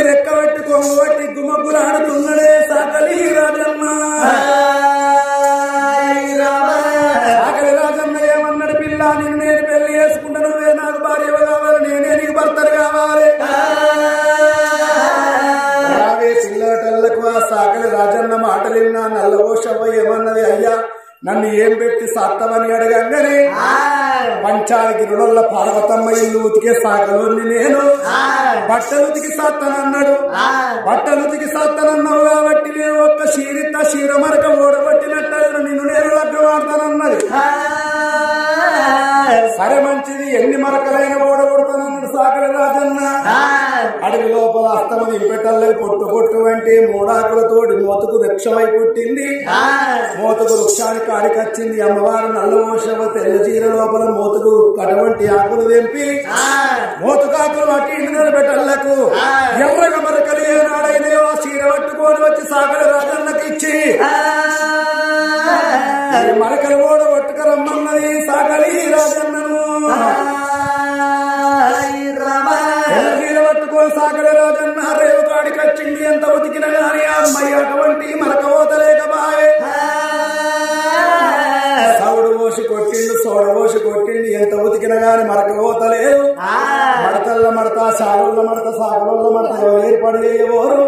రెక్కబెట్టి కొంగబట్టి గుమ్మగులాడుతున్నడే సాకలి రాజన్న. సాకలి రాజన్న ఏమన్నాడు? పిల్ల నిన్ను నేను పెళ్లి చేసుకుంటా, నువ్వే నాకు భార్య కావాలి, నేనే నీకు భర్తలు కావాలి. పిల్లటల్లకు ఆ సాకలి రాజన్న మాటలిన్నా నల్లవోషవ్వ ఏమన్నది? అయ్యా నన్ను ఏం పెట్టి సాత్తమని అడగంగానే పంచానికి రుణుల పార్వతమ్మ ఇల్లు ఉతికే సాకలోని నేను బట్టలు ఉతికి సాత్తనన్నాడు. బట్టలు ఉతికి సాత్తనన్నావు కాబట్టి నేను ఒక్క క్షీర మరక ఓడబట్టినట్టు నిన్ను నేను లగ్గం ఆడతానన్నది. సరే మంచిది, ఎన్ని మరకలైన ఓడగొడతానన్నాడు సాకలి రాజన్న. అడవి లోపల అస్తమ నింపెట్టల్లకి పొట్టు పొట్టు అంటే మూడాకులతోటి మోతుకు వృక్షమై పుట్టింది. మోతుకు వృక్షానికి కాడికొచ్చింది అమ్మవారు నల్లవోషవ తెల్ల చీర లోపల మోతుకు అటువంటి ఆకులు తెంపి మోతుకాకులు అట్టి ఇంటి నిలబెట్టళ్లకు ఎర్రగ మరకలు ఏనాడైనాయో ఆ చీర పట్టుకొని వచ్చి సాకలి రాజన్నకి ఇచ్చి మరకలు కూడా పట్టుకు రమ్మన్నది సాకలి రాజన్నను. చీర పట్టుకొని సాకలి రాజన్న రేవు కాడికి వచ్చింది. ఎంత ఉతికిన గాని అమ్మాయి అటువంటి మరక పోతలేకబాయే. సౌడు పోసి కొట్టిండు, సోడ పోసి కొట్టిండు, ఎంత ఉతికిన గాని మరక పోతలేదు. మడతల్ల మడత, సాగుల మడత, సాగుల మడత ఏర్పాటు చేయబోరు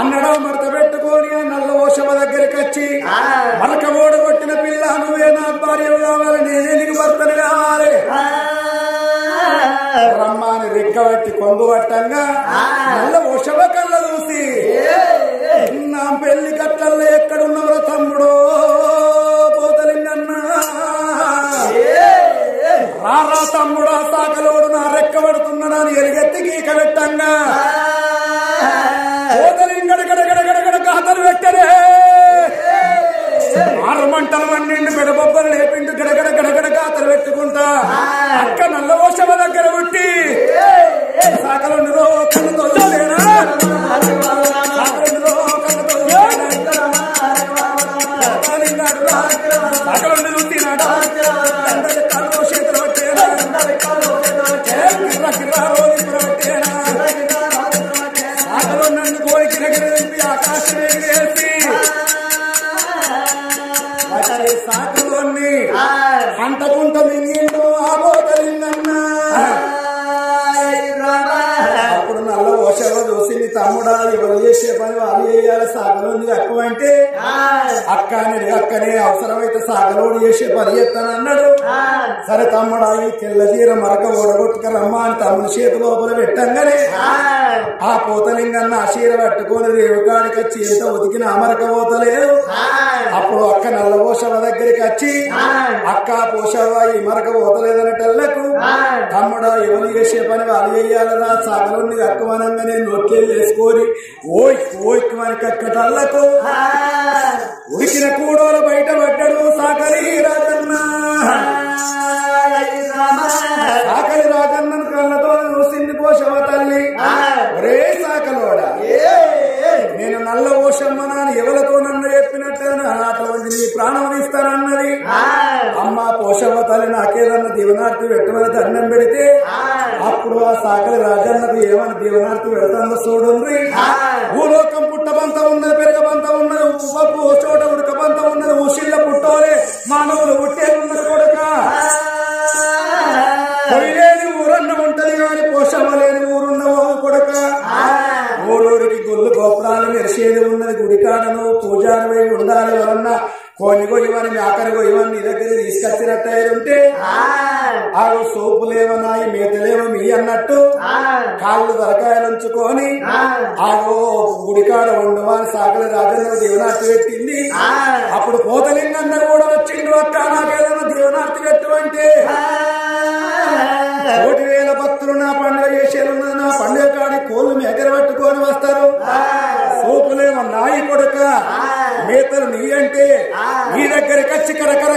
అన్నడో మడత పెట్టుకొని నల్లవోషమ దగ్గరికి వచ్చి మరక ఓడు కొట్టిన పిల్ల నువ్వే నా భార్య కావాలి, నేనే నీకు భర్తను కావాలి రమ్మాని రెక్కబట్టి కొంగు పట్టంగా నల్లవోషమ కళ్ళ చూసి నా పెళ్లి కట్టల్లో ఎక్కడున్నవరో తమ్ముడో పోతలింగన్నా, రారా తమ్ముడా సాకలోడు నా రెక్కబడుతున్నాడా అని ఎలుగెత్తి గీక పెట్టంగా పోతలింగడగడగడగడగడ గాతలు పెట్టరే. 6 మంటలు వండిండు, మెడబొబ్బలు లేపిండు, గడగడ గడగడ గాతలు పెట్టుకుంటా అక్క నల్లవోషమ దగ్గర పుట్టి సాకలుండిలో కన్ను తొల్లలేనా, సాకలుండిలో కన్ను తొల్లలేనా, సాకలుండి చూసినాడా కళ్ళు చేతులు పట్టేనా, గిర్రా రోజు పట్టేనా, సాకలు నన్ను కోరిక ఎగిరి ఆకాశం ఎగిరేసి సాకలోని అంతకుంట మింగిండు ఆబోతలిందన్నా. అప్పుడు నల్లవోషవ చూసింది, తమ్ముడా ఎవరు చేసే పని వాళ్ళు చేయాలి, సాకలోని ఎక్కువ అంటే అక్కనే అవసరమైతే సాకలోడు చేసే పని చేస్తానన్నాడు. సరే తమ్ముడా ఈ తెల్ల చీర మరక ఓడగొట్టుక రమ్మా అని తమ్ముడు చేతి లోపల పెట్టంగానే ఆ పోతలింగన్న ఆ చీర పట్టుకొని రేవుకాడికి వచ్చి ఎంత ఉతికిన అమరక పోతలేదు. అప్పుడు అక్క నల్లవోషవ దగ్గరికి వచ్చి అక్క పోషవ ఈ మరక పోతలేదనటల్లకు తమ్ముడా ఎవరు చేసే పని వాళ్ళు చేయాలరా, సాగలోని అక్కవనంగానే నోట్లేలు వేసుకొని ఓయ్కి మనకి అక్కటల్లకు ఉడికిన కూడోలు బయట పడ్డాడు సాకలి రాజన్న. సాకలి రాజన్నను కళ్ళతో చూసింది పోషవ తల్లి. ఒరే సాకలోడా, నేను నల్లవోషమ్మ నాని ఎవరితో నన్ను చెప్పినట్టు అటువంటి నీ ప్రాణం ఇస్తానన్నది. అమ్మ పోషవ తల్లి నాకేదన్నా దీవనార్తి పెట్టమని దండం పెడితే అప్పుడు ఆ సాకలి రాజన్నకు ఏమని దీవనార్తి పెడతానో చూడండి. భూలోకం పుట్టబంత ఉన్నది, పెరగబంత ఉన్నది, ఉప్పు చోట ఉడకబంత ఉన్నది, ఉషిళ్ళ పుట్టోలే మానవులు పుట్టే ఉన్నది కొడుక. పొయ్యిలేని ఊరన్న ఉంటది గాని పోషవ లేని ఊరున్న కొడుక. ఊరూరికి గుళ్ళు గోపురాలు మెరిసేది ఉన్నది, గుడికాడను పూజారి ఉండాలి. ఎవరన్నా కొన్ని కొయ్యమని మేకని కొయ్యమని నీ దగ్గర తీసుకొచ్చినట్టుంటే ఆ సోపులేమన్నాయి మేతలేమో మీ అన్నట్టు కాళ్ళు దరకాయలు ఉంచుకొని ఆగో గుడికాడ ఉండమని సాకలి రాజన్న దీవనార్తి పెట్టింది. అప్పుడు పోతలింగన్న కూడా వచ్చిండు, అక్క నాకేదన్నా దీవనార్తి పెట్టు అంటే 1,000 భక్తులు నా పండుగ చేసేది, నా పండుగ కాడి కోళ్ళు మేకలు పట్టుకొని వస్తారు. సోపులేమో నాయి కొడుక, మేతలు నీ అంటే నీ దగ్గరికి వచ్చి కరకర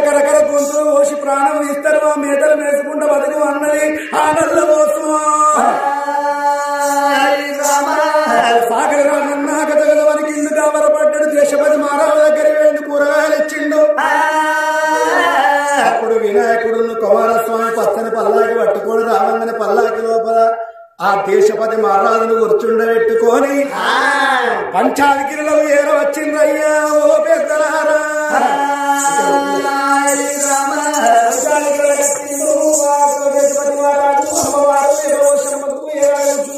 గొంతులు పోసి ప్రాణం తీస్తారు. ఆ మేతలు వేసుకుంటూ బతుకు అన్నది ఆ నల్లవోసు. సాగర రాజన్న గదగదవనికి ఇందు కావరపడ్డాడు. దేశపతి మహారాజు దగ్గర వేండి కూరగాయలు ఇచ్చిండు. అప్పుడు వినాయకుడును కుమారస్వామి పచ్చని పల్లాకి పట్టుకొని రావంగానే పల్లాకి లోపల ఆ దేశపతి మహారాజును కూర్చుండబెట్టుకొని ఏర్పడి పంచాధికిరిలో ఏర వచ్చిందయ్యా ఓ పెద్దలారా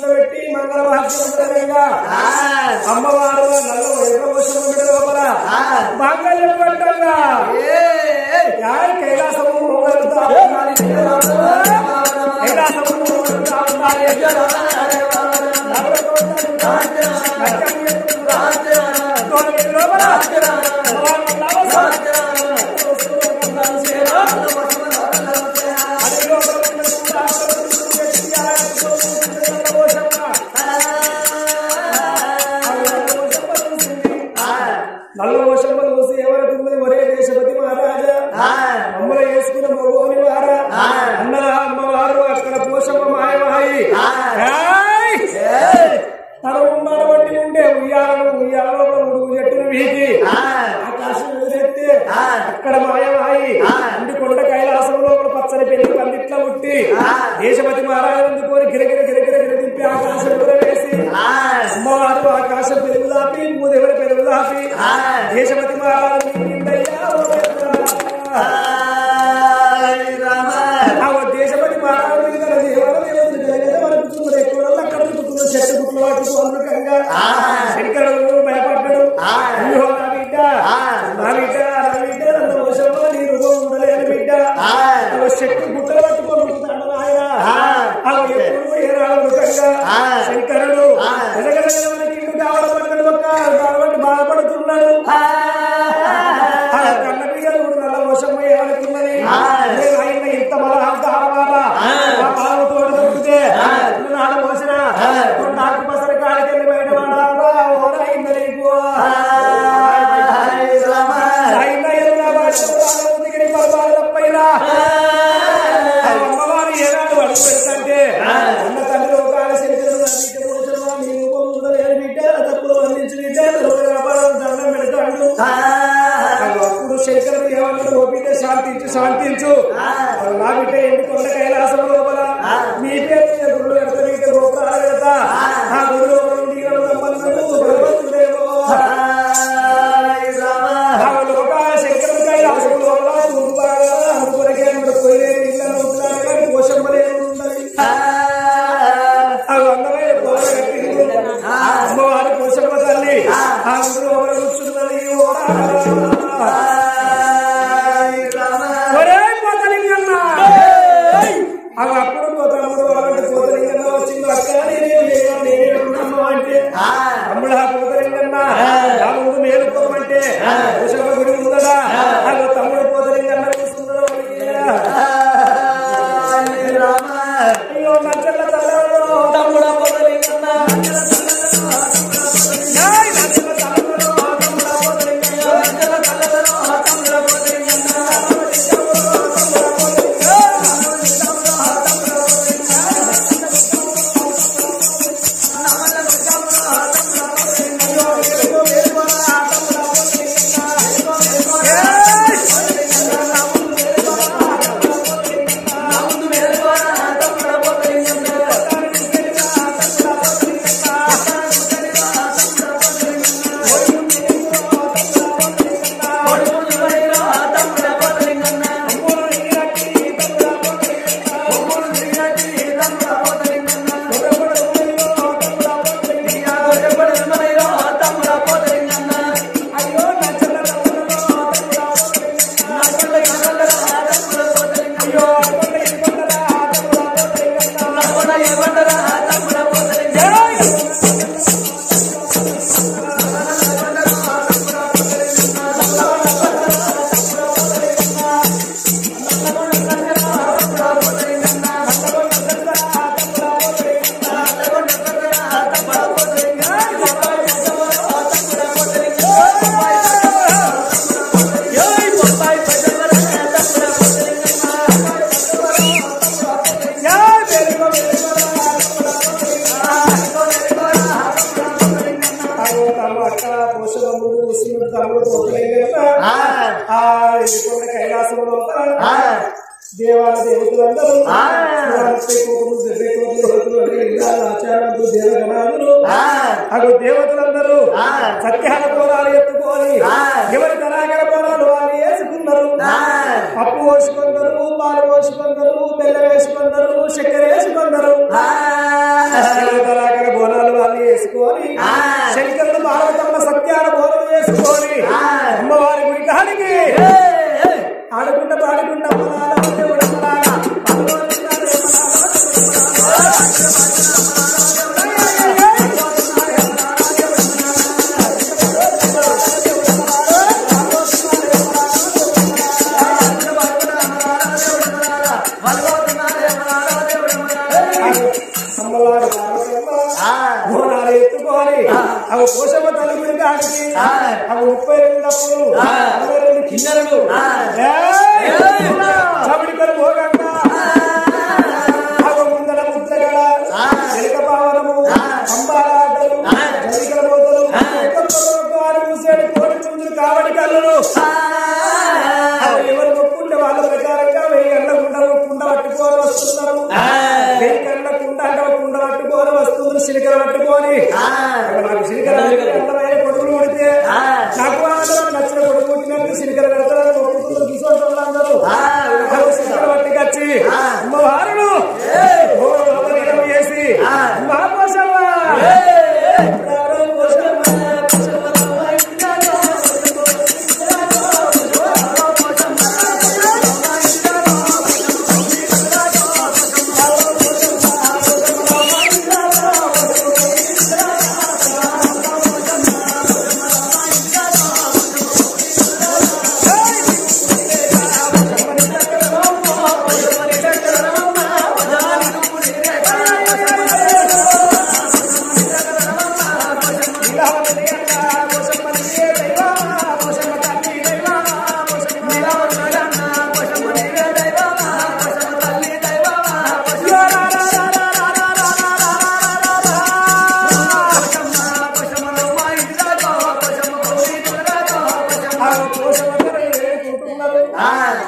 పెట్టి మంగళవాద్యంగా అమ్మవారు నల్ల ఎర్రవోషం లోపల మాంగళ్యం పట్టంగా కైలాసము నల్ల వర్షంలో చూసి ఎవరికి ఒరే దేశపతి మహారాజా అమ్మలు వేసుకున్న మగోని వారా అన్నల అమ్మవారు అక్కడ పోషమ్మ మాయమాయి తన ఉన్నాడు బట్టి ఉంటే ఉయ్యాలలో చెట్టును వీటి ఆకాశం ఎదురెత్తే అక్కడ మాయమాయి ఇంటి కొండ కైలాసం లోపల పచ్చని పెళ్లి పందిట్ల ముట్టి దేశపతి మహారాజు అందుకొని గిరగిర గిరగిర దింపి ఆకాశం ఎదురవేసి అమ్మవారు ఆకాశం పెరుగు దాపి మూదెవరి పెరుగు దాపి దేశపతి మహారాజు దేశపతి మహారాజు అక్కడ చెట్టు గుట్లు పట్టుకు అందుకంగా శంకరుడు భయపడ్డాడు నా బిడ్డ నీరు ఉండలేని బిడ్డ చెట్టు గుట్టలు పట్టుకోనుకుంటాడు ఆయన ఎప్పుడు ఏరాడుకంగా శంకరుడు మనకి కావడం కాబట్టి బాధపడుతున్నాడు కన్న బిడ్డలు నల్ల వర్షం అనుకున్నది ఆయన ఇంత అంత ఆడవాలా పాలతో దొరికితే నాడు పోసిన నాకు పసరి కాడికెళ్ళి బయట అమ్మవారు ఏనాడు అడుగు పెడుతుంటే అన్న తండ్రి ఒక బిడ్డ తప్పులు అందించి బిడ్డ దండం పెడతాడు అప్పుడు శంకరుడు ఏమన్నాడు ఓపిక శాంతించు నా బిడ్డ ఎండి కొండ కైలాసం లోపల మీ పేరు గురుడు ఎడత బిడ్డ గోపురాలు పెడతా ఆ గురు లోపల శంకరుడు కైలాసం లోపల అనుకునకే పోయలేదు ఇళ్ళ కానీ పోషమ్మలే ఉన్నది అవి అందమైన గోడ కట్టింది అమ్మవారి పోషమ్మ తల్లి ఆ గురు లోపల కూర్చున్నది అవి అప్పుడు పోతాడు అలాంటి పోతలింగన్న వచ్చింది అక్క నేనేమన్నాము అంటే అమ్ముడు ఆ పోతలింగన్న ఆ ముందు మేలుకోమంటే కుశల గుడి ఉందడా అది తమ్ముడు పోతలింగన్న చూస్తున్నాడు అయ్యో నచ్చల తల్లలో తమ్ముడ పోతలింగన్న కైలాసంలో దేవాల దేవతలందరూ ఆచార్యులు దేవగణాలు అటు దేవతలందరూ సత్యాల బోనాలు ఎత్తుకొని ఎవరి తనాగర బోనాలు వాళ్ళు వేసుకున్నారు. పప్పు పోసుకుందరు, పాలు పోసుకుందరు, బెల్లం వేసుకుందరు, చక్కెర వేసుకుందరు. తనాగర బోనాలు వాళ్ళు వేసుకొని శంకరుడు పార్వతమ్మ సత్యాల బోనాలు వేసుకొని అమ్మవారి గుడి కాడికి ఆడుకుంటా పాడుకుంటా బోనాలు ఎత్తుకొని అవి పోషమ్మ తల్లి గుడి కాడికి అవి 32 డప్పులు 62 కిన్నెరలు చవిడికలు భోగంగా అవి ముందర ముద్దగడ ఎలుక పావనము అంబాలాటలు జలికల బోతలు మూసేడు కోడి చుందులు కావడి కళ్ళు ఎవరు మొక్కుంటే వాళ్ళ ప్రకారంగా 1000 గంటల కుండ పట్టుకోని వస్తున్నారు. 1000 గంటల కుండ పట్టుకోని వస్తున్నారు. సిలికలు పట్టుకొని నాకు సిలికల అందమైన కొడుకులు కొడితే నాకు నచ్చిన కొడుకు పుట్టినట్టు సిలికలు పెడతారని మొక్కుతున్నారు. కిషోర్ వాళ్ళందరూ సిలికలు పట్టుకొచ్చి అమ్మవారులు చేసి మా పోషమ్మ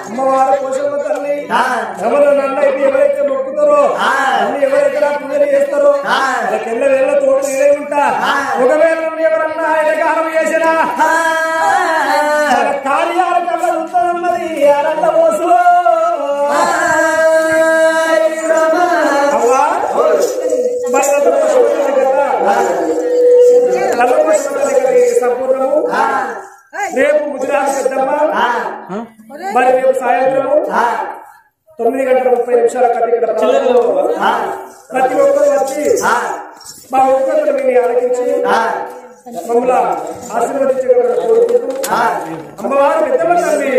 అమ్మవారు పోషమ్మ తల్లి ఎవరు నన్నైతే ఎవరైతే మొక్కుతారో అన్ని ఎవరైతే పూజలు చేస్తారో వాళ్ళకెళ్ళ వేళ్ళ తోడు నేనే ఉంటా. ఒకవేళ ఎవరన్నా ఎడగాలం చేసినా కార్యాల కల్లా ఉంటుందన్నది అరంట పోసు సంపూర్ణము. రేపు ముదిరాజు పెద్దమ్మ మరి రేపు సాయంత్రము 9:30 ఇక్కడ ప్రతి ఒక్కరు వచ్చి మా ఒక్కరు మీరు ఆలకించి మమ్మల్ని ఆశీర్వదించగలరు కోరుకుంటూ అమ్మవారు పెద్దమ్మ తల్లి